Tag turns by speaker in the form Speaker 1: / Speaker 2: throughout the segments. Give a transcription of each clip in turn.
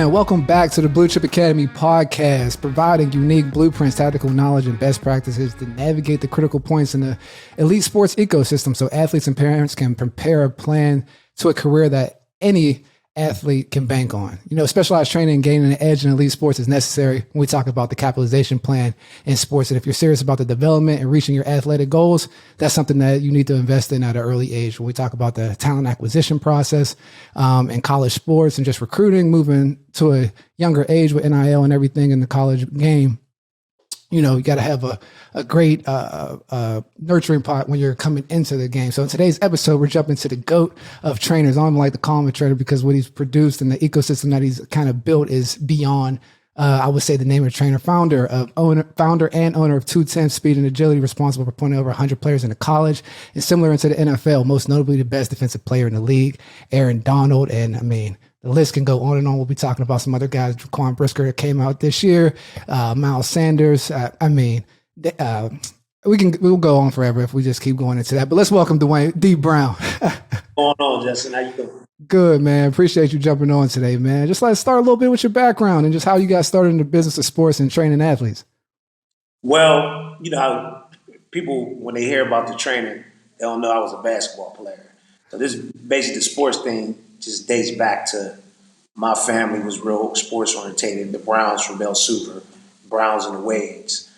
Speaker 1: and welcome back to the Blue Chip Academy podcast, providing unique blueprints, tactical knowledge, and best practices to navigate the critical points in the elite sports ecosystem so athletes and parents can prepare a plan to a career that any athlete can bank on. You know, specialized training and gaining an edge in elite sports is necessary when we talk about the capitalization plan in sports. And if you're serious about the development and reaching your athletic goals, that's something that you need to invest in at an early age. When we talk about the talent acquisition process in college sports and just recruiting, moving to a younger age with NIL and everything in the college game, you know, you got to have a great nurturing part when you're coming into the game. So in today's episode, we're jumping to the GOAT of trainers. I don't like to call him a trainer because what he's produced and the ecosystem that he's kind of built is beyond, I would say, the name of trainer, founder and owner of 210 Speed and Agility, responsible for putting over 100 players into college and similar into the NFL, most notably the best defensive player in the league, Aaron Donald. And I mean, the list can go on and on. We'll be talking about some other guys, Jaquan Brisker that came out this year, Miles Sanders. We'll go on forever if we just keep going into that. But let's welcome DeWayne D. Brown.
Speaker 2: What's going on, Justin? How you doing?
Speaker 1: Good, man. Appreciate you jumping on today, man. Just let's start a little bit with your background and just how you got started in the business of sports and training athletes.
Speaker 2: Well, you know how people, when they hear about the training, they don't know I was a basketball player. So this basically the sports thing just dates back to my family was real sports orientated. The Browns from Bell Super, Browns and the Wades.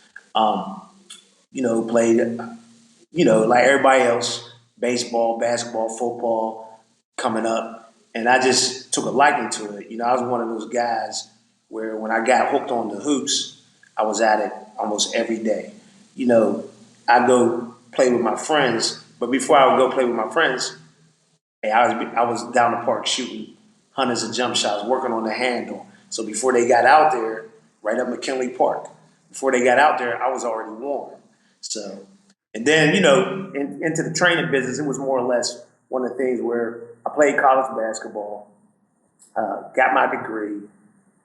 Speaker 2: Played, like everybody else, baseball, basketball, football coming up. And I just took a liking to it. You know, I was one of those guys where when I got hooked on the hoops, I was at it almost every day. You know, I go play with my friends, but before I would go play with my friends, I was down the park shooting hundreds of jump shots, working on the handle. So before they got out there, right up McKinley Park, before they got out there, I was already warm. So, and then, into the training business, it was more or less one of the things where I played college basketball, got my degree.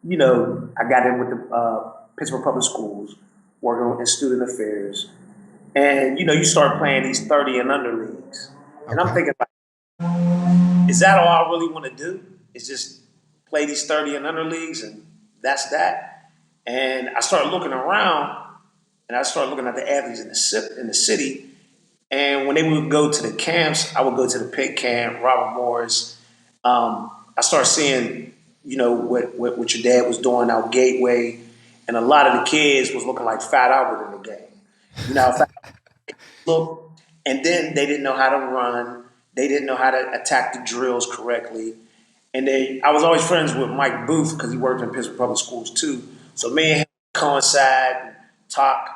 Speaker 2: You know, I got in with the Pittsburgh Public Schools, working in student affairs. And, you start playing these 30 and under leagues. And I'm thinking, is that all I really want to do? Is just play these 30 and under leagues and that's that? And I started looking around and I started looking at the athletes in the city. And when they would go to the camps, I would go to the Pitt camp, Robert Morris. I started seeing, what your dad was doing out Gateway. And a lot of the kids was looking like Fat Albert in the game. You know, Fat look, and then they didn't know how to run. They didn't know how to attack the drills correctly. And I was always friends with Mike Booth because he worked in Pittsburgh Public Schools too. So me and him coincide and talk.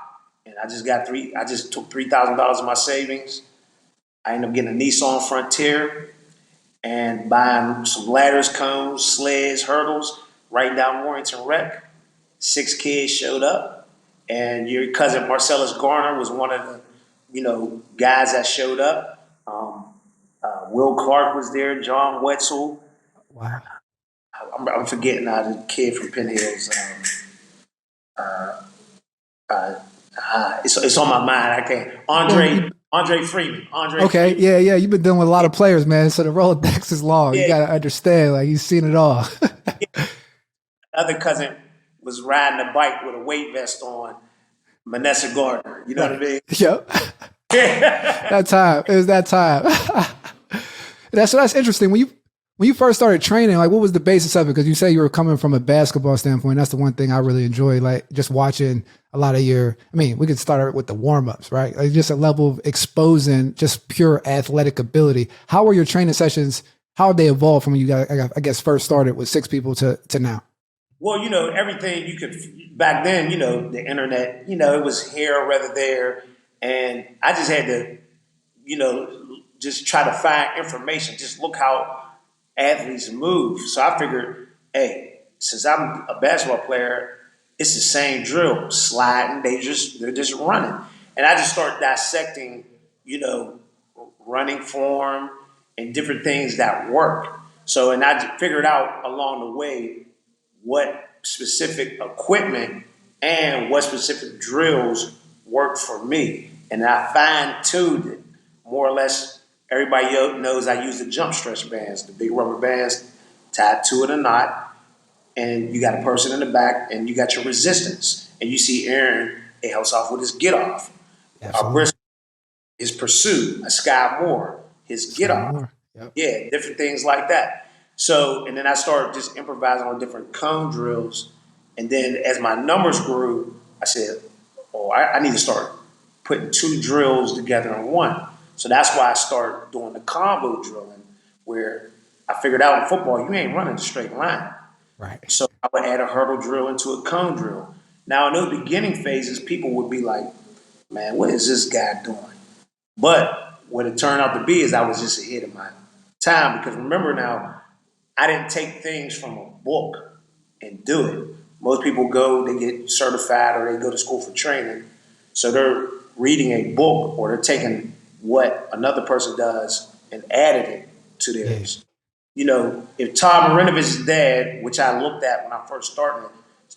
Speaker 2: And I just took $3,000 of my savings. I ended up getting a Nissan Frontier and buying some ladders, cones, sleds, hurdles, right down Warrington Rec. 6 kids showed up. And your cousin Marcellus Garner was one of the, guys that showed up. Will Clark was there, John Wetzel.
Speaker 1: Wow.
Speaker 2: I'm forgetting the kid from Penn Hills. It's on my mind. I can't. Andre Freeman.
Speaker 1: Okay, Freeman. Yeah. You've been dealing with a lot of players, man. So the Rolodex is long. Yeah. You got to understand, like you've seen it all.
Speaker 2: Yeah. Other cousin was riding a bike with a weight vest on. Vanessa Gardner. You know what I mean?
Speaker 1: Yep. That time. It was that time. That's interesting. When you first started training, like what was the basis of it? Because you say you were coming from a basketball standpoint. That's the one thing I really enjoy, like just watching a lot of we could start with the warm-ups, right? Like just a level of exposing just pure athletic ability. How were your training sessions? How did they evolve from when you got, I guess, first started with 6 people to now?
Speaker 2: Well, everything you could, back then, the internet, it was here or rather there. And I just had to, just try to find information, just look how athletes move. So I figured, hey, since I'm a basketball player, it's the same drill, sliding, they're just running. And I just started dissecting, running form and different things that work. So, and I figured out along the way what specific equipment and what specific drills worked for me. And I fine-tuned it more or less. Everybody knows I use the jump stretch bands, the big rubber bands tied to it or not. and you got a person in the back, and you got your resistance. And you see Aaron, it helps off with his get off. Our
Speaker 1: Absolutely.
Speaker 2: Brisker, his pursuit, a Sky Moore, his get
Speaker 1: Sky
Speaker 2: off.
Speaker 1: Moore. Yep.
Speaker 2: Yeah, different things like that. So, and then I started just improvising on different cone drills. And then as my numbers grew, I said, oh, I need to start putting two drills together in one. So that's why I started doing the combo drilling, where I figured out in football, you ain't running a straight line.
Speaker 1: Right.
Speaker 2: So I would add a hurdle drill into a cone drill. Now, in those beginning phases, people would be like, man, what is this guy doing? But what it turned out to be is I was just ahead of my time, because remember now, I didn't take things from a book and do it. Most people go, they get certified or they go to school for training. So they're reading a book or they're taking what another person does and added it to
Speaker 1: Yeah.
Speaker 2: theirs. You know, if Todd Marinovich's dad, which I looked at when I first started,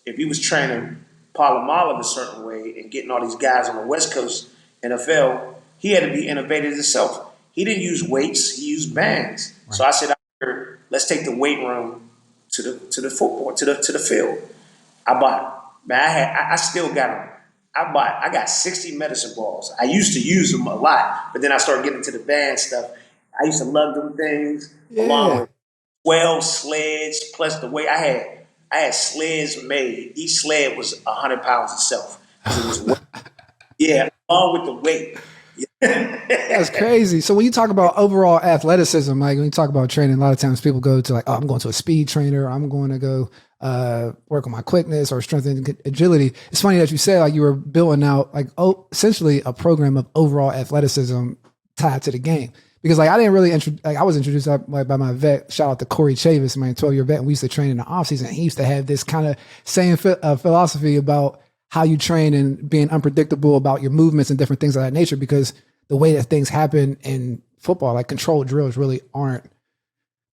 Speaker 2: if he was training Palomalo a certain way and getting all these guys on the West Coast NFL, he had to be innovative himself. He didn't use weights; he used bands. So
Speaker 1: Right.
Speaker 2: I said, let's take the weight room to the football to the field. I bought, man, I still got them. I got 60 medicine balls. I used to use them a lot, but then I started getting into the band stuff. I used to love them things along
Speaker 1: Yeah.
Speaker 2: with 12 sleds plus the weight. I had sleds made. Each sled was 100 pounds itself because it was weight. Yeah, along with the weight.
Speaker 1: That's crazy. So when you talk about overall athleticism, like when you talk about training, a lot of times people go to like, oh, I'm going to a speed trainer. I'm going to go work on my quickness or strength and agility. It's funny that you said like you were building out like essentially a program of overall athleticism tied to the game. Because like I didn't really like I was introduced like by my vet. Shout out to Corey Chavis, my 12-year vet. And we used to train in the off season. He used to have this kind of same philosophy about how you train and being unpredictable about your movements and different things of that nature. Because the way that things happen in football, like controlled drills, really aren't.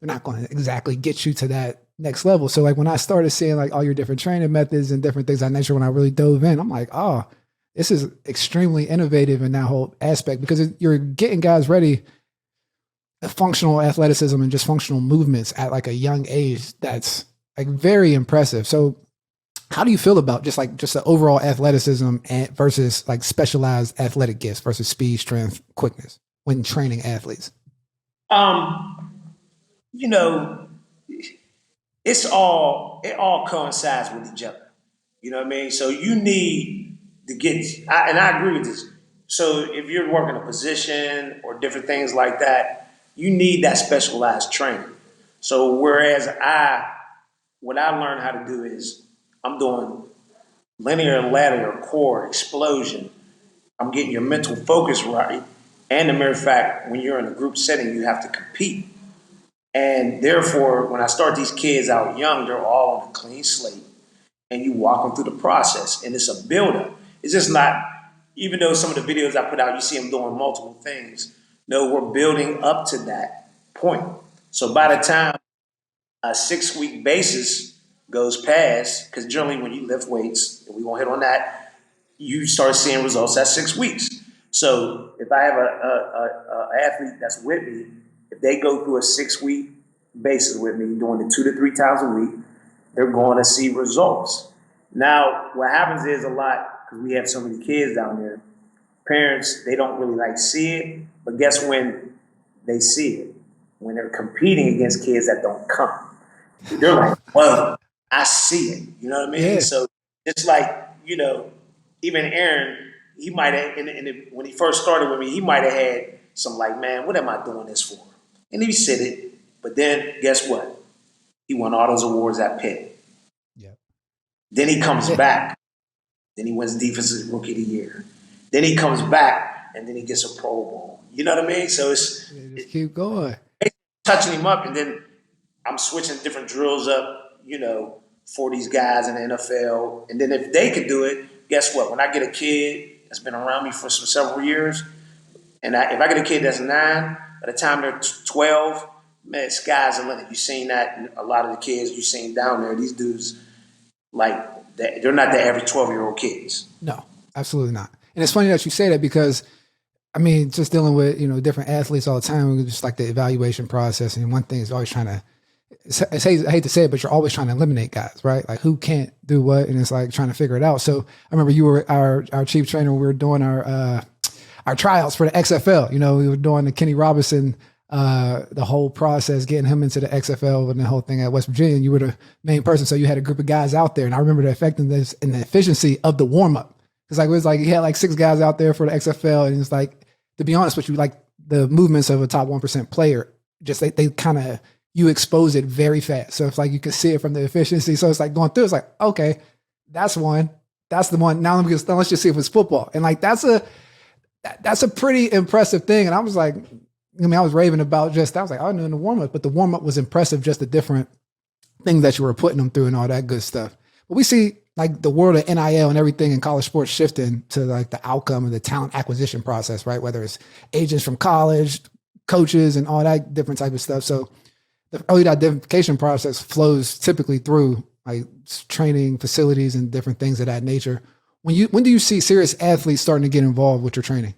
Speaker 1: They're not going to exactly get you to that next level. So like when I started seeing like all your different training methods and different things of that nature, when I really dove in, I'm like, oh, this is extremely innovative in that whole aspect because you're getting guys ready functional athleticism and just functional movements at like a young age. That's like very impressive. So how do you feel about just the overall athleticism versus like specialized athletic gifts versus speed, strength, quickness when training athletes?
Speaker 2: Um, you know, it all coincides with each other. You know what I mean? So you need to and I agree with this. So if you're working a position or different things like that, you need that specialized training. So whereas what I learned how to do is I'm doing linear and lateral core explosion. I'm getting your mental focus right. And the mere fact, when you're in a group setting, you have to compete. And therefore, when I start these kids out young, they're all on a clean slate and you walk them through the process. And it's a buildup. It's just not, even though some of the videos I put out, you see them doing multiple things. No, we're building up to that point. So by the time a 6 week basis goes past, because generally when you lift weights, and we won't hit on that, you start seeing results at 6 weeks. So if I have a athlete that's with me, if they go through a 6 week basis with me, doing it 2 to 3 times a week, they're going to see results. Now, what happens is a lot, because we have so many kids down there, parents, they don't really like see it, but guess when they see it? When they're competing against kids that don't come. They're like, whoa, I see it. You know what I mean?
Speaker 1: Yeah.
Speaker 2: So it's like, even Aaron, he might have, when he first started with me, he might have had some like, man, what am I doing this for? And he said it, but then guess what? He won all those awards at Pitt.
Speaker 1: Yeah.
Speaker 2: Then he comes back. Then he wins Defensive Rookie of the Year. Then he comes back, and then he gets a Pro Bowl. You know what I mean? So
Speaker 1: Just keep going.
Speaker 2: touching him up, and then I'm switching different drills up, for these guys in the NFL. And then if they could do it, guess what? When I get a kid that's been around me for several years, and if I get a kid that's 9, by the time they're 12, man, sky's the limit. You've seen that in a lot of the kids you've seen down there. These dudes, like, they're not the average 12-year-old kids.
Speaker 1: No, absolutely not. And it's funny that you say that because I mean, just dealing with, different athletes all the time, just like the evaluation process. And one thing is always trying to I hate to say it, but you're always trying to eliminate guys, right? Like who can't do what, and it's like trying to figure it out. So I remember you were our chief trainer. We were doing our tryouts for the XFL. We were doing the Kenny Robinson, the whole process, getting him into the XFL and the whole thing at West Virginia. And you were the main person, so you had a group of guys out there. And I remember the effectiveness and the efficiency of the warm up. It was like you had like 6 guys out there for the XFL, and it's like, to be honest with you, like the movements of a top 1% player, just they kind of, you expose it very fast. So it's like you can see it from the efficiency. So it's like going through, it's like, okay, that's one. That's the one. Now let's just see if it's football. And like that's a pretty impressive thing. And I was like, I was raving about I was like, I knew in the warm-up, but the warm-up was impressive, just the different things that you were putting them through and all that good stuff. But we see like the world of NIL and everything in college sports shifting to like the outcome of the talent acquisition process, right? Whether it's agents from college, coaches, and all that different type of stuff. So the early identification process flows typically through like training facilities and different things of that nature. When do you see serious athletes starting to get involved with your training?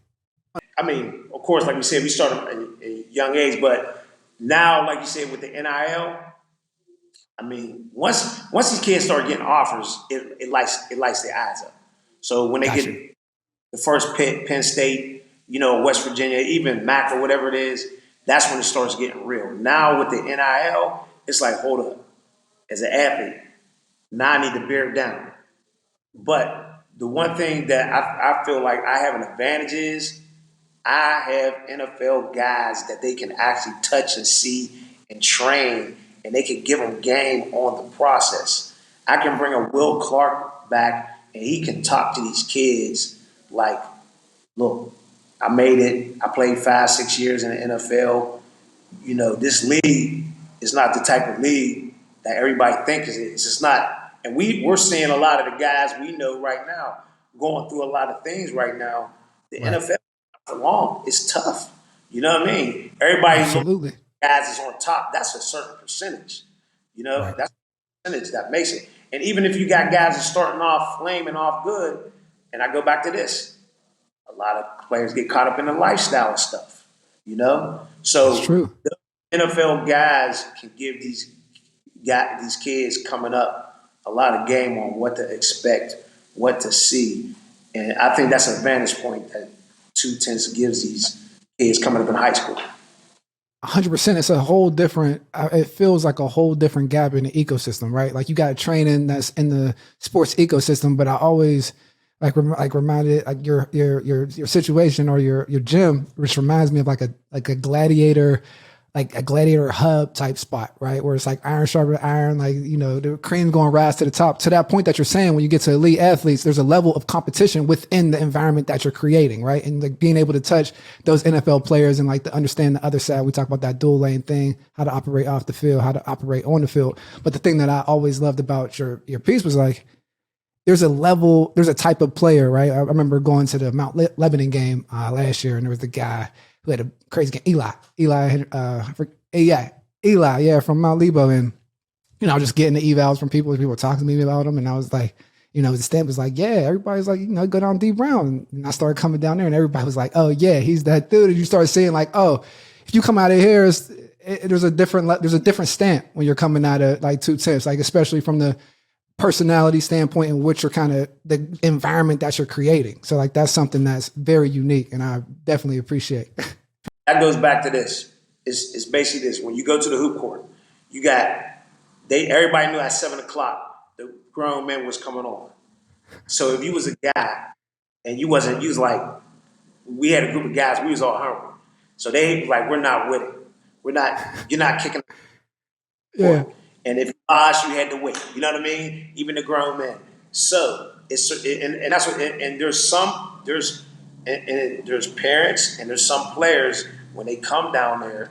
Speaker 2: I mean, of course, like we said, we started at a young age, but now, like you said, with the NIL, I mean, once these kids start getting offers, it lights their eyes up. So when they get the first Penn State, West Virginia, even Mac or whatever it is, that's when it starts getting real. Now with the NIL, it's like, hold up. As an athlete, now I need to bear down. But the one thing that I feel like I have an advantage is I have NFL guys that they can actually touch and see and train, and they can give them game on the process. I can bring a Will Clark back, and he can talk to these kids like, look, I made it. I played 5-6 years in the NFL. This league is not the type of league that everybody thinks it is. It's not. And we're seeing a lot of the guys we know right now going through a lot of things right now. The NFL for long, it's tough. You know what I mean? Everybody
Speaker 1: Absolutely.
Speaker 2: Guys is on top. That's a certain percentage. That's a percentage that makes it. And even if you got guys that's starting off flaming off good, and I go back to this, a lot of players get caught up in the lifestyle and stuff. So
Speaker 1: that's true.
Speaker 2: The NFL guys can give these kids coming up a lot of game on what to expect, what to see. And I think that's a vantage point that 2 gives these kids coming up in high school.
Speaker 1: 100%. It's a whole different, it feels like a whole different gap in the ecosystem, right? Like you got training that's in the sports ecosystem, but I always reminded like your situation or your gym, which reminds me of like a gladiator hub type spot, right? Where it's like iron sharper iron, like, the cream going to rise to the top. To that point that you're saying, when you get to elite athletes, there's a level of competition within the environment that you're creating, right? And like being able to touch those NFL players and like to understand the other side. We talk about that dual lane thing, how to operate off the field, how to operate on the field. But the thing that I always loved about your piece was like, there's a type of player, right? I remember going to the Mount Lebanon game last year, and there was the guy who had a crazy game, Eli, from Mount Lebo. And, I was just getting the evals from people were talking to me about him. And I was like, the stamp was like, yeah, everybody's like, go down D Brown. And I started coming down there and everybody was like, oh yeah, he's that dude. And you started seeing like, oh, if you come out of here, there's a different stamp when you're coming out of like 2 like, especially from the personality standpoint in which you're kind of the environment that you're creating. So like, that's something that's very unique and I definitely appreciate.
Speaker 2: That goes back to this. It's basically this. When you go to the hoop court, everybody knew at 7:00, the grown men was coming on. So if you was a guy and you was like, we had a group of guys, we was all hungry. So they was like, we're not with it. You're not kicking.
Speaker 1: Yeah.
Speaker 2: And if you lost, you had to wait. You know what I mean? Even the grown men. So and that's what. And there's parents and there's some players when they come down there,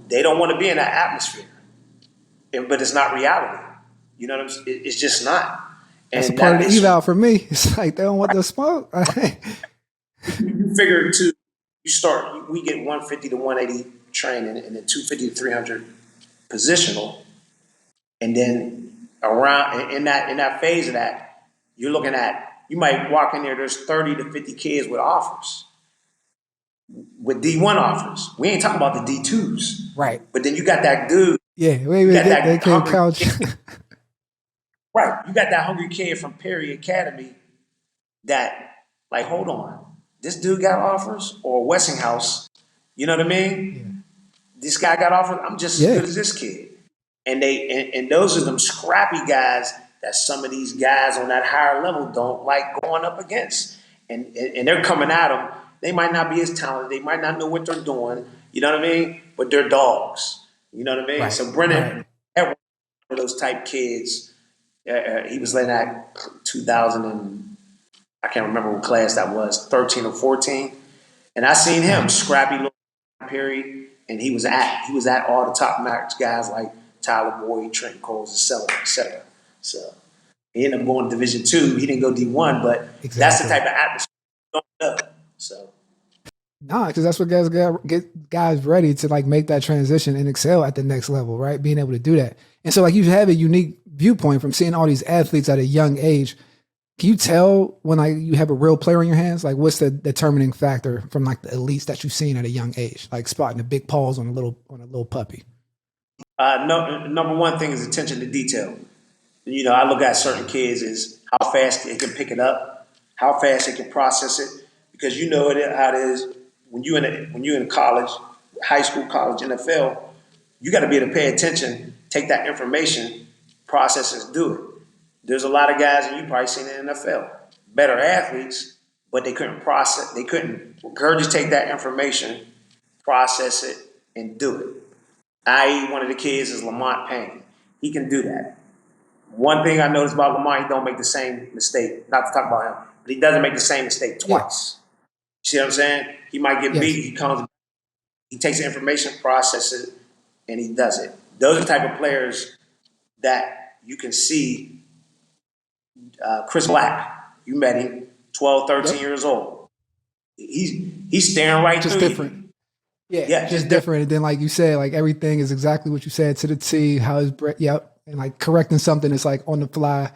Speaker 2: they don't want to be in that atmosphere. But it's not reality. You know what I'm saying? It's just not. And
Speaker 1: that's a part of the eval for me. It's like they don't want the smoke.
Speaker 2: You figure too. We get 150 to 180 training, and then 250 to 300 positional. And then around in that phase of that, you're looking at, you might walk in there, there's 30 to 50 kids with offers, with D1 offers. We ain't talking about the D2s.
Speaker 1: Right.
Speaker 2: But then you got that dude
Speaker 1: Yeah, wait,
Speaker 2: You
Speaker 1: wait,
Speaker 2: got
Speaker 1: they
Speaker 2: that
Speaker 1: came
Speaker 2: hungry
Speaker 1: couch.
Speaker 2: kid, right? You got that hungry kid from Perry Academy that, like, hold on, this dude got offers, or Westinghouse. You know what I
Speaker 1: Yeah,
Speaker 2: mean? This guy got offers. I'm just as
Speaker 1: yeah,
Speaker 2: good as this kid. And those are them scrappy guys that some of these guys on that higher level don't like going up against. And they're coming at them. They might not be as talented. They might not know what they're doing. You know what I mean? But they're dogs. You know what I mean?
Speaker 1: right,
Speaker 2: So
Speaker 1: right.
Speaker 2: Brennan had one of those type kids. He was in that 2000 and I can't remember what class that was, 13 or 14. And I seen him,
Speaker 1: Uh-huh.
Speaker 2: scrappy little Perry, and he was at all the top match guys like Tyler Boyd, Trent Coles, et cetera. So he ended up going to Division II. He didn't go D1, but that's the
Speaker 1: Exactly.
Speaker 2: type of atmosphere going up. So
Speaker 1: Nah, because that's what guys get guys ready to like make that transition and excel at the next level, right? Being able to do that. And so like you have a unique viewpoint from seeing all these athletes at a young age. Can you tell when like you have a real player in your hands? Like what's the determining factor from like the elites that you've seen at a young age? Like spotting the big paws on a little puppy.
Speaker 2: no, number one thing is attention to detail. I look at certain kids is how fast they can pick it up, how fast they can process it, because how it is when you in college, high school, college, NFL, you got to be able to pay attention, take that information, process it, do it. There's a lot of guys, and you probably seen it in the NFL, better athletes, but they couldn't regurgitate that information, process it, and do it. I.e., one of the kids is Lamont Payne. He can do that. One thing I noticed about Lamar, he don't make the same mistake. Not to talk about him, but he doesn't make the same mistake
Speaker 1: Yeah.
Speaker 2: twice. You see what I'm saying? He might get
Speaker 1: Yes.
Speaker 2: beat. He takes the information, processes it, and he does it. Those are the type of players that you can see. Chris Black, you met him, 12, 13
Speaker 1: Yep.
Speaker 2: years old. He's staring right
Speaker 1: Just
Speaker 2: through
Speaker 1: different.
Speaker 2: you.
Speaker 1: Yeah,
Speaker 2: Yeah,
Speaker 1: just
Speaker 2: just different.
Speaker 1: different. And then, like you said, like everything is exactly what you said to the T. How is Yep, and like correcting something is like on the fly.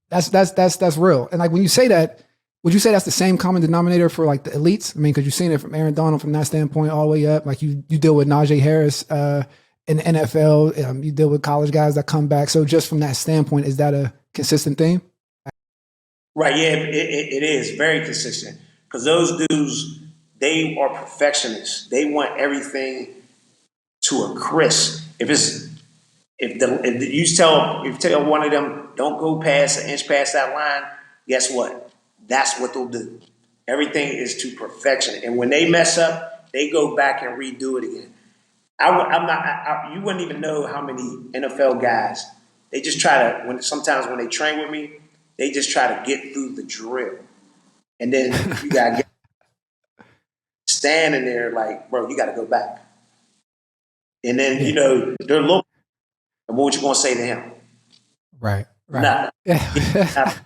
Speaker 1: That's real. And like when you say that, would you say that's the same common denominator for like the elites? I mean, because you've seen it from Aaron Donald from that standpoint all the way up. Like you deal with Najee Harris in the NFL. You deal with college guys that come back. So just from that standpoint, is that a consistent theme?
Speaker 2: Right, yeah, it is very consistent because those dudes, they are perfectionists. They want everything to a crisp. If you tell one of them don't go past an inch past that line, guess what? That's what they'll do. Everything is to perfection, and when they mess up, they go back and redo it again. I'm not. You wouldn't even know how many NFL guys they just try to. Sometimes when they train with me, they just try to get through the drill, and then you got to get standing there like, bro, you got to go back, and then
Speaker 1: Yeah,
Speaker 2: they're looking. And what you gonna say to him?
Speaker 1: right, right.
Speaker 2: Nothing.
Speaker 1: Yeah,
Speaker 2: Nothing.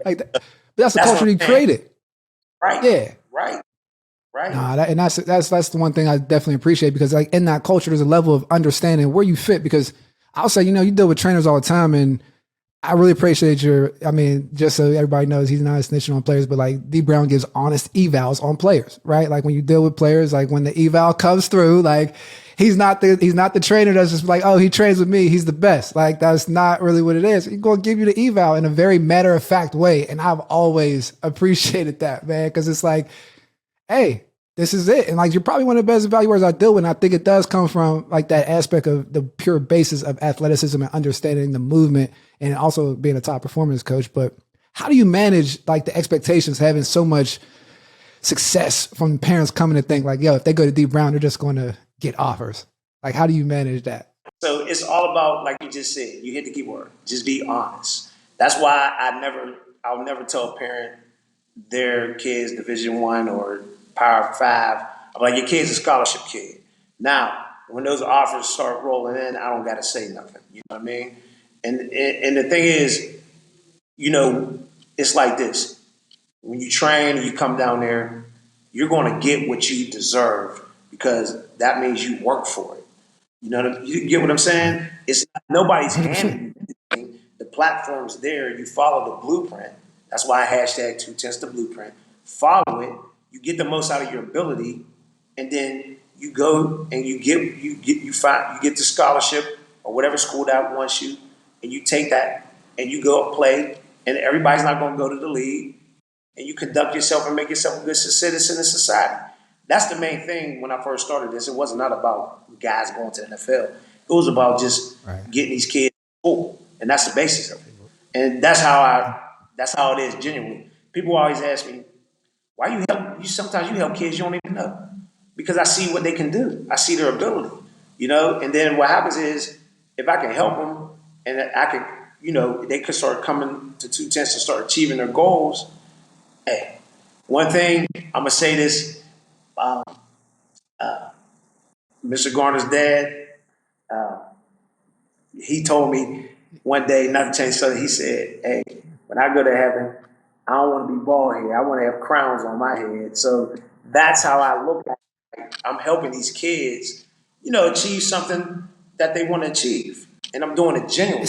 Speaker 1: like that. But that's the
Speaker 2: That's
Speaker 1: culture
Speaker 2: what
Speaker 1: he
Speaker 2: I'm saying.
Speaker 1: created.
Speaker 2: Right,
Speaker 1: Yeah.
Speaker 2: right, right.
Speaker 1: Nah, and that's the one thing I definitely appreciate because like in that culture, there's a level of understanding where you fit. Because I'll say, you deal with trainers all the time, and I really appreciate your. I mean, just so everybody knows, he's not snitching on players, but like D Brown gives honest evals on players, right? Like when you deal with players, like when the eval comes through, like he's not the trainer that's just like, oh, he trains with me, he's the best. Like that's not really what it is. He's gonna give you the eval in a very matter of fact way, and I've always appreciated that, man, because it's like, hey, this is it. And like, you're probably one of the best evaluators I deal with. And I think it does come from like that aspect of the pure basis of athleticism and understanding the movement and also being a top performance coach. But how do you manage like the expectations having so much success from parents coming to think like, yo, if they go to D Brown, they're just going to get offers? Like, how do you manage that?
Speaker 2: So it's all about, like you just said, you hit the key word. Just be honest. That's why I'll never tell a parent their kid's Division I or Power Five. I'm like, your kid's a scholarship kid. Now, when those offers start rolling in, I don't got to say nothing. You know what I mean? And the thing is, you know, it's like this. When you train and you come down there, you're going to get what you deserve because that means you work for it. You get what I'm
Speaker 1: Right.
Speaker 2: saying? It's nobody's
Speaker 1: 100%.
Speaker 2: handing you anything. The platform's there. You follow the blueprint. That's why I hashtag 2 tenths the blueprint. Follow it. You get the most out of your ability, and then you go and you get the scholarship or whatever school that wants you, and you take that and you go play, and everybody's not going to go to the league, and you conduct yourself and make yourself a good citizen in society. That's the main thing when I first started this. It wasn't not about guys going to the NFL. It was about just getting these kids full, and that's the basis of it. And that's how it is genuinely. People always ask me, why sometimes you help kids you don't even know. Because I see what they can do. I see their ability, and then what happens is if I can help them and I can, they could start coming to 2 tenths to start achieving their goals. Hey, one thing, I'm going to say this, Mr. Garner's dad, he told me one day, not to change something, he said, hey, when I go to heaven, I don't want to be bald head. I want to have crowns on my head. So that's how I look at it. I'm helping these kids, achieve something that they want to achieve. And I'm doing it genuinely.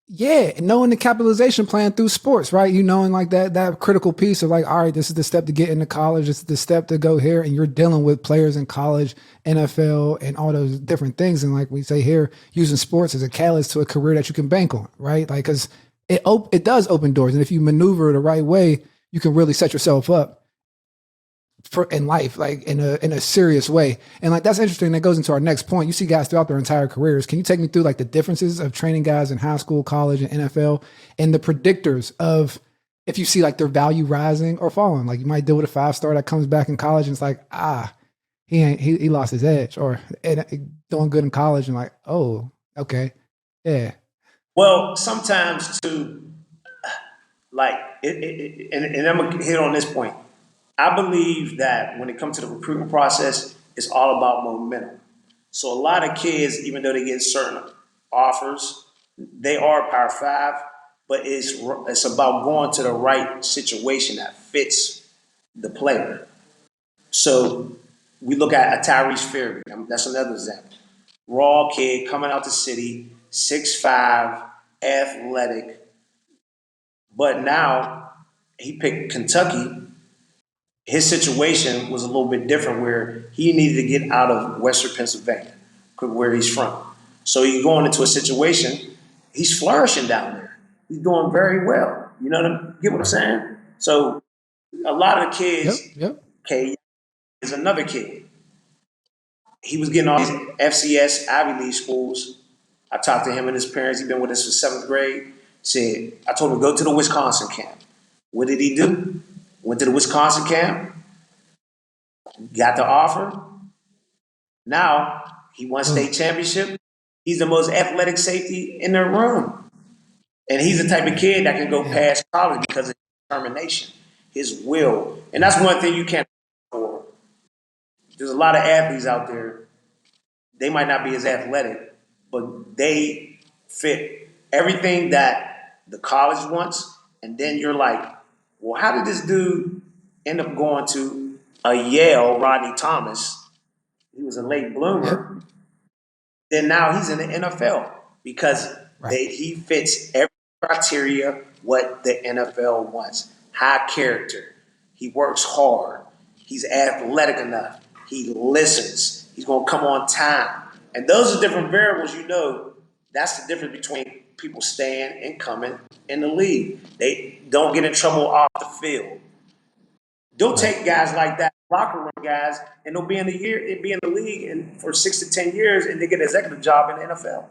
Speaker 1: Yeah, and knowing the capitalization plan through sports, right? You knowing like that critical piece of like, all right, this is the step to get into college. This is the step to go here. And you're dealing with players in college, NFL, and all those different things. And like we say here, using sports as a catalyst to a career that you can bank on, right? Like, because it does open doors. And if you maneuver the right way, you can really set yourself up in life, like in a serious way. And like, that's interesting. That goes into our next point. You see guys throughout their entire careers. Can you take me through like the differences of training guys in high school, college, and NFL, and the predictors of if you see like their value rising or falling? Like you might deal with a 5-star that comes back in college and it's like, he lost his edge, or doing good in college and like, oh, okay. Yeah.
Speaker 2: Well, sometimes too, like, and I'm going to hit on this point. I believe that when it comes to the recruitment process, it's all about momentum. So a lot of kids, even though they get certain offers, they are Power 5, but it's about going to the right situation that fits the player. So we look at a Tyrese Fairby. That's another example. Raw kid coming out the city, 6'5", athletic, but now he picked Kentucky. His situation was a little bit different where he needed to get out of Western Pennsylvania, where he's from. So he's going into a situation, he's flourishing down there. He's doing very well. You get what I'm saying? So a lot of the kids, okay, is another kid. He was getting all these FCS Ivy League schools. I talked to him and his parents. He's been with us for 7th grade. I told him to go to the Wisconsin camp. What did he do? Went to the Wisconsin camp, got the offer. Now he won state championship. He's the most athletic safety in the room. And he's the type of kid that can go past college because of his determination, his will. And that's one thing you can't for. There's a lot of athletes out there, they might not be as athletic, but they fit everything that the college wants. And then you're like, well, how did this dude end up going to a Yale, Rodney Thomas? He was a late bloomer. Then now he's in the NFL because he fits every criteria what the NFL wants. High character. He works hard. He's athletic enough. He listens. He's going to come on time. And those are different variables, that's the difference between people staying and coming in the league. They don't get in trouble off the field. They'll take guys like that, locker room guys, and they'll be in the league and for 6 to 10 years, and they get an executive job in the NFL.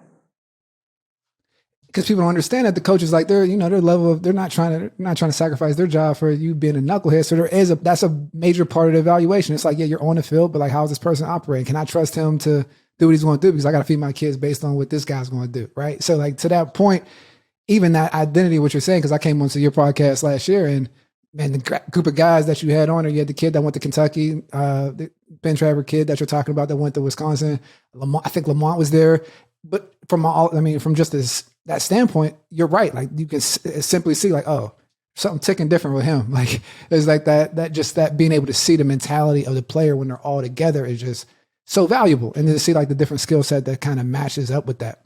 Speaker 1: Because people don't understand that the coaches, like their level of, they're not trying to sacrifice their job for you being a knucklehead. So that's a major part of the evaluation. It's like, yeah, you're on the field, but like, how's this person operating? Can I trust him to do what he's going to do? Because I got to feed my kids based on what this guy's going to do, right? So like to that point, even that identity, what you're saying, because I came onto your podcast last year and the group of guys that you had on, or you had the kid that went to Kentucky, the Ben Traver kid that you're talking about that went to Wisconsin. I think Lamont was there. But from just that standpoint, you're right. Like you can simply see like, oh, something ticking different with him. Like there's like that being able to see the mentality of the player when they're all together is just so valuable. And then to see like the different skill set that kind of matches up with that.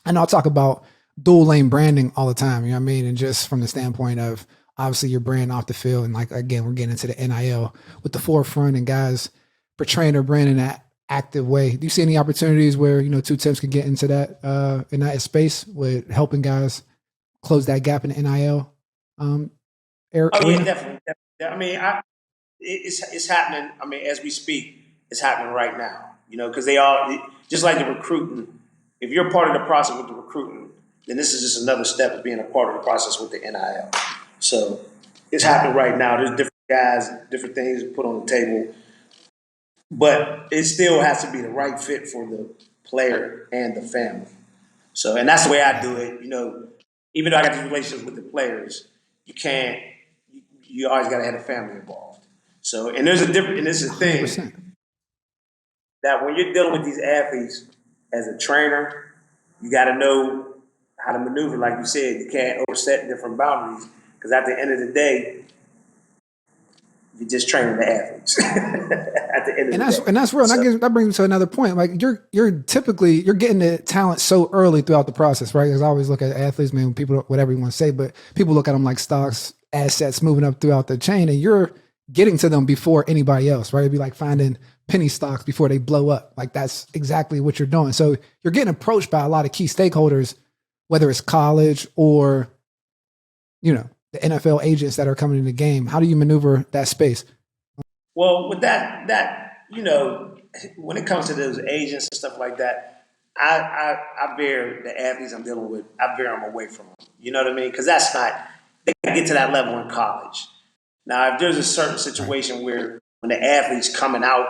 Speaker 1: And I'll talk about dual lane branding all the time. You know what I mean? And just from the standpoint of obviously your brand off the field. And like, again, we're getting into the NIL with the forefront and guys portraying their brand in that active way. Do you see any opportunities where, two Tims can get into that in that space with helping guys close that gap in the NIL
Speaker 2: Oh yeah,
Speaker 1: arena?
Speaker 2: definitely. I mean, it's happening. I mean, as we speak, it's happening right now. Because they all just like the recruiting. If you're part of the process with the recruiting, then this is just another step of being a part of the process with the NIL. So it's happening right now. There's different guys, different things put on the table, but it still has to be the right fit for the player and the family. So, and that's the way I do it. Even though I got these relationships with the players, you can't. You always got to have the family involved. So, and there's a different. And this is the thing
Speaker 1: 100%.
Speaker 2: that when you're dealing with these athletes as a trainer, you got to know how to maneuver. Like you said, you can't overstep different boundaries because at the end of the day, you're just training the athletes. At the end of the day,
Speaker 1: And that's real.
Speaker 2: So,
Speaker 1: And that brings me to another point. Like you're typically getting the talent so early throughout the process, right? Because I always look at athletes, man. People, whatever you want to say, but people look at them like stocks, assets moving up throughout the chain, and you're getting to them before anybody else, right? It'd be like finding penny stocks before they blow up. Like that's exactly what you're doing. So you're getting approached by a lot of key stakeholders, whether it's college or the NFL agents that are coming in the game. How do you maneuver that space?
Speaker 2: well, with when it comes to those agents and stuff like that, I bear the athletes I'm dealing with. I bear them away from them. You know what I mean? Because that's not. They can get to that level in college. Now, if there's a certain situation where when the athlete's coming out,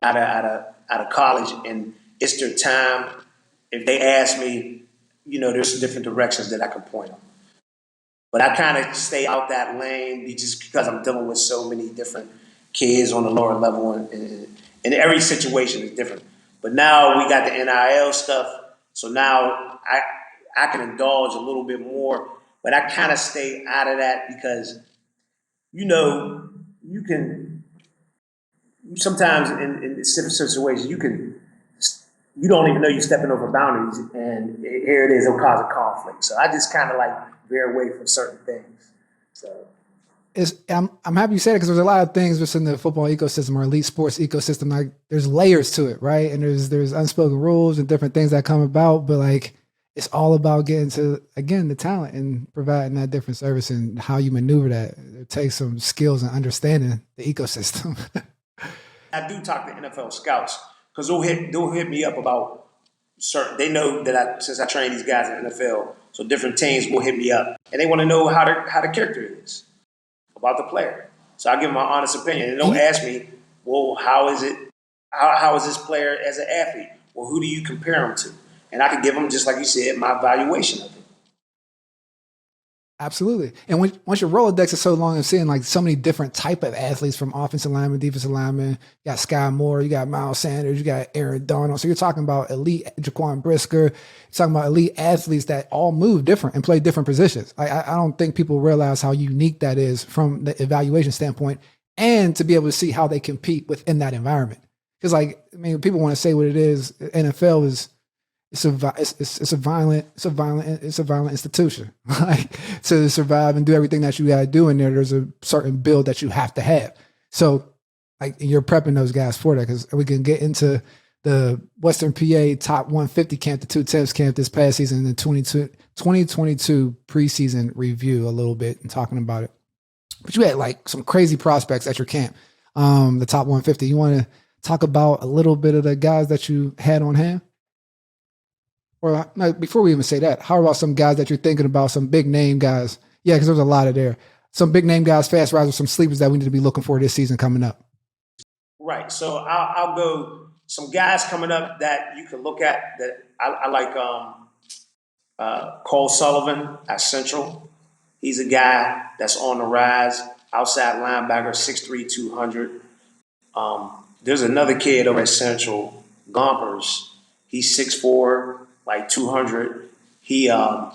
Speaker 2: out of college and it's their time, if they ask me, there's different directions that I can point them. But I kind of stay out that lane just because I'm dealing with so many different kids on the lower level, and every situation is different. But now we got the NIL stuff, so now I can indulge a little bit more, but I kind of stay out of that because you can sometimes in different situations you don't even know you're stepping over boundaries, and here it is, it'll cause a conflict. So I just kind of like veer away from certain things. So
Speaker 1: I'm happy you said it because there's a lot of things within the football ecosystem or elite sports ecosystem. Like there's layers to it, right? And there's unspoken rules and different things that come about, but like it's all about getting to again the talent and providing that different service and how you maneuver that. It takes some skills and understanding the ecosystem.
Speaker 2: I do talk to NFL scouts because they'll hit me up about certain. They know that since I train these guys in the NFL, so different teams will hit me up and they want to know how the character is about the player. So I give them my honest opinion. And don't ask me, well, how is it? How is this player as an athlete? Well, who do you compare him to? And I can give them, just like you said, my evaluation of it.
Speaker 1: Absolutely. And once your Rolodex is so long and seeing like so many different type of athletes from offensive lineman, defensive lineman, you got Sky Moore, you got Miles Sanders, you got Aaron Donald. So you're talking about elite Jaquan Brisker, you're talking about elite athletes that all move different and play different positions. I don't think people realize how unique that is from the evaluation standpoint and to be able to see how they compete within that environment. Because people want to say what it is. NFL is it's a violent institution. Like to survive and do everything that you got to do in there, there's a certain build that you have to have. So like you're prepping those guys for that because we can get into the Western PA top 150 camp, the 2 Tims camp this past season, and the 2022 preseason review a little bit and talking about it. But you had like some crazy prospects at your camp, the top 150. You want to talk about a little bit of the guys that you had on hand? Or no, before we even say that, how about some guys that you're thinking about, some big name guys? Yeah, because there's a lot of there. Some big name guys, fast risers, some sleepers that we need to be looking for this season coming up.
Speaker 2: Right. So I'll go some guys coming up that you can look at that I like. Cole Sullivan at Central. He's a guy that's on the rise. Outside linebacker, 6'3", 200. There's another kid over at Central, Gompers. He's 6'4", like 200. He ran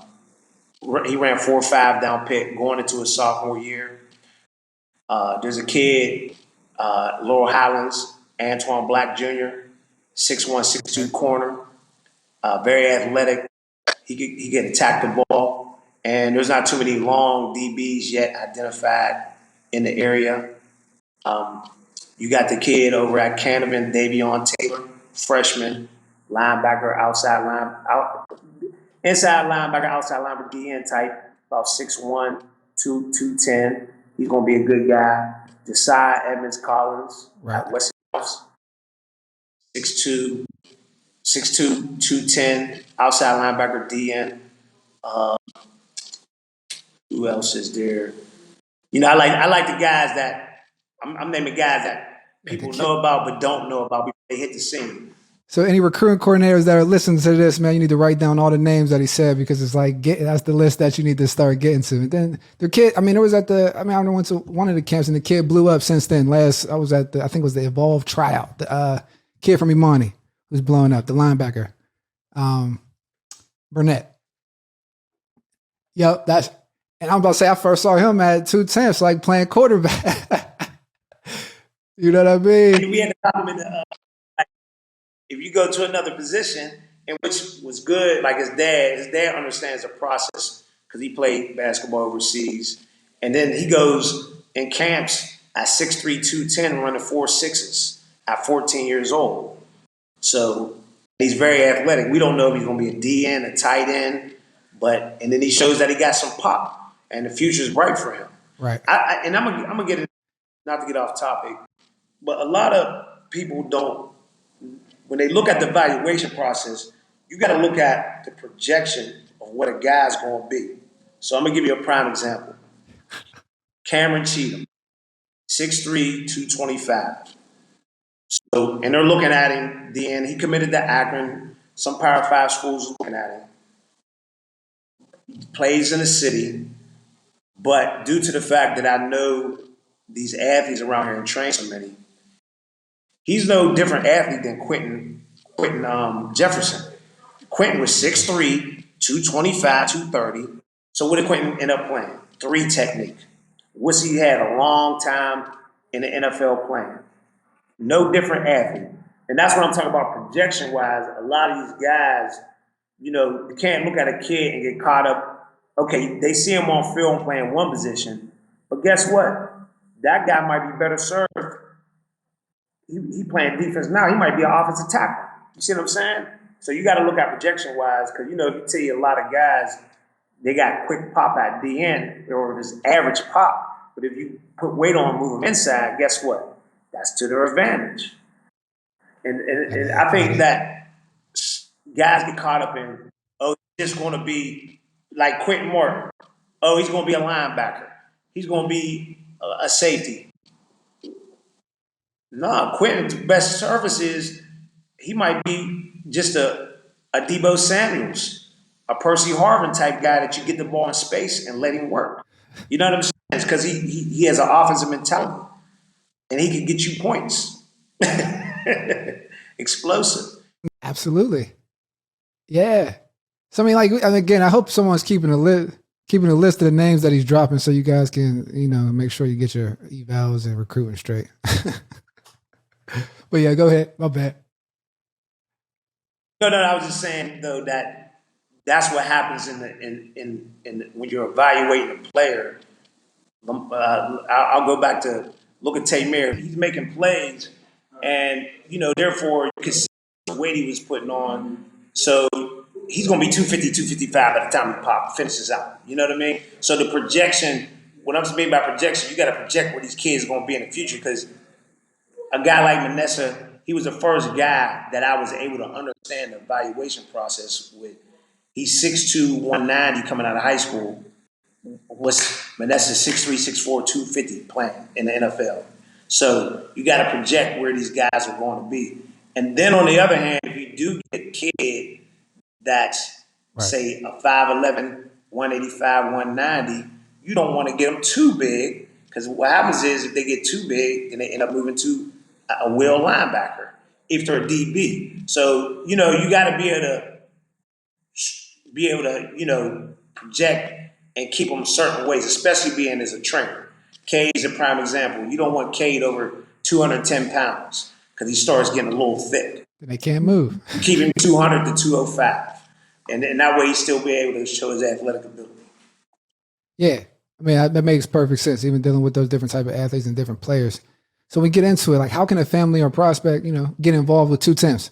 Speaker 2: 4.5 down pick going into his sophomore year. There's a kid, Laurel Highlands, Antoine Black Jr., 6'1", 6'2" corner. Very athletic. He can attack the ball. And there's not too many long DBs yet identified in the area. You got the kid over at Canavan, Davion Taylor, freshman, linebacker, inside linebacker, outside linebacker, DN type, about 6'1", 210. He's going to be a good guy. Josiah Edmonds Collins
Speaker 1: Right.
Speaker 2: at West House, 6'2", 6'2", 210, outside linebacker, DN. Who else is there? I like the guys that I'm naming guys that people know about but don't know about before they hit the scene.
Speaker 1: So any recruiting coordinators that are listening to this, man, you need to write down all the names that he said, because it's like that's the list that you need to start getting to. And then the kid, I went to one of the camps and the kid blew up since then. I was at I think it was the Evolve tryout. The kid from Imani who's blowing up, the linebacker, Burnett. Yep, and I'm about to say I first saw him at 210, like playing quarterback. You know what I mean?
Speaker 2: And we had to comment if you go to another position, and which was good, like his dad understands the process because he played basketball overseas. And then he goes in camps at 6'3", 210, running 4.6s at 14 years old. So he's very athletic. We don't know if he's going to be a DN, a tight end, and then he shows that he got some pop, and the future is bright for him.
Speaker 1: Right.
Speaker 2: I'm gonna get it, not to get off topic, but a lot of people don't. When they look at the evaluation process, you got to look at the projection of what a guy's going to be. So I'm going to give you a prime example. Cameron Cheatham, 6'3", 225. So, and they're looking at him, he committed to Akron. Some Power 5 schools are looking at him. He plays in the city, but due to the fact that I know these athletes around here and train so many, he's no different athlete than Quentin Jefferson. Quentin was 6'3", 225, 230. So what did Quentin end up playing? 3 technique. He had a long time in the NFL playing. No different athlete. And that's what I'm talking about projection-wise. A lot of these guys, you can't look at a kid and get caught up. Okay, they see him on film playing one position, but guess what? That guy might be better served. He playing defense now. He might be an offensive tackle. You see what I'm saying? So you got to look at projection-wise, because, if you tell you a lot of guys, they got quick pop at DN or this average pop. But if you put weight on, move them inside, guess what? That's to their advantage. And I think that guys get caught up in, he's just going to be like Quentin Morton. Oh, he's going to be a linebacker. He's going to be a safety. No, Quentin's best service is he might be just a Debo Samuels, a Percy Harvin type guy that you get the ball in space and let him work. You know what I'm saying? It's because he has an offensive mentality, and he can get you points. Explosive.
Speaker 1: Absolutely. Yeah. So again, I hope someone's keeping a list of the names that he's dropping, so you guys can, make sure you get your evals and recruiting straight. But yeah, go ahead. My bad.
Speaker 2: No, I was just saying though that's what happens in when you're evaluating a player. I'll go back to look at Tamir. He's making plays, and therefore you can see the weight he was putting on. So he's going to be 250, 255 by the time he finishes out. You know what I mean? So the projection. What I'm saying by projection, you got to project where these kids are going to be in the future, because a guy like Manessa, he was the first guy that I was able to understand the evaluation process with. He's 6'2", 190 coming out of high school. Manessa's 6'3", 6'4", 250 playing in the NFL. So you got to project where these guys are going to be. And then on the other hand, if you do get a kid that's, say, a 5'11", 185, 190, you don't want to get them too big, because what happens is if they get too big, then they end up moving to a will linebacker if they're a DB. So, you got to be able to project and keep them certain ways, especially being as a trainer. Cade is a prime example. You don't want Cade over 210 pounds because he starts getting a little thick.
Speaker 1: Then they can't move.
Speaker 2: Keep him 200 to 205. And that way he still be able to show his athletic ability.
Speaker 1: Yeah. I mean, that makes perfect sense, even dealing with those different type of athletes and different players. So we get into it. Like, how can a family or prospect, get involved with 2 Temps?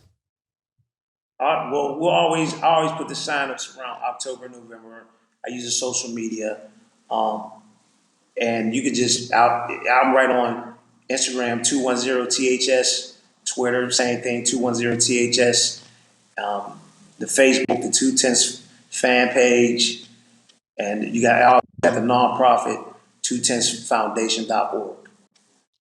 Speaker 2: Well, I always put the signups around October, November. I use the social media, and you could I'm right on Instagram 210THS, Twitter same thing 210THS, the Facebook the 2Temps fan page, and you got the nonprofit 2Tempsfoundation.org.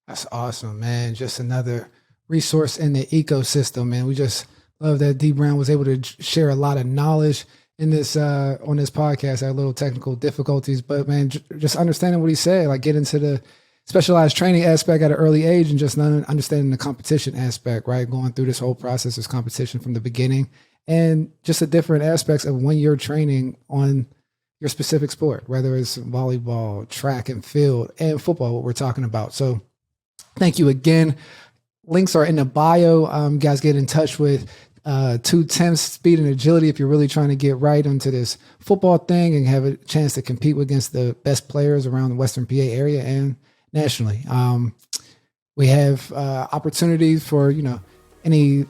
Speaker 1: That's awesome, man. Just another resource in the ecosystem, man. We just love that D Brown was able to share a lot of knowledge in this on this podcast. I had little technical difficulties, but man, just understanding what he said, like get into the specialized training aspect at an early age, and just understanding the competition aspect, right? Going through this whole process of competition from the beginning, and just the different aspects of when you're training on your specific sport, whether it's volleyball, track and field, and football, what we're talking about. So thank you again. Links are in the bio. You guys get in touch with 2Temps Speed and Agility if you're really trying to get right into this football thing and have a chance to compete against the best players around the Western PA area and nationally. We have opportunities for any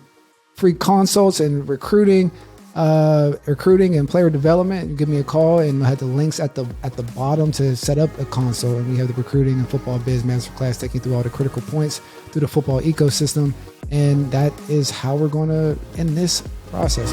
Speaker 1: free consults and recruiting and player development. You give me a call, and I have the links at the bottom to set up a consult. And we have the recruiting and football biz masterclass taking through all the critical points through the football ecosystem. And that is how we're going to end this process.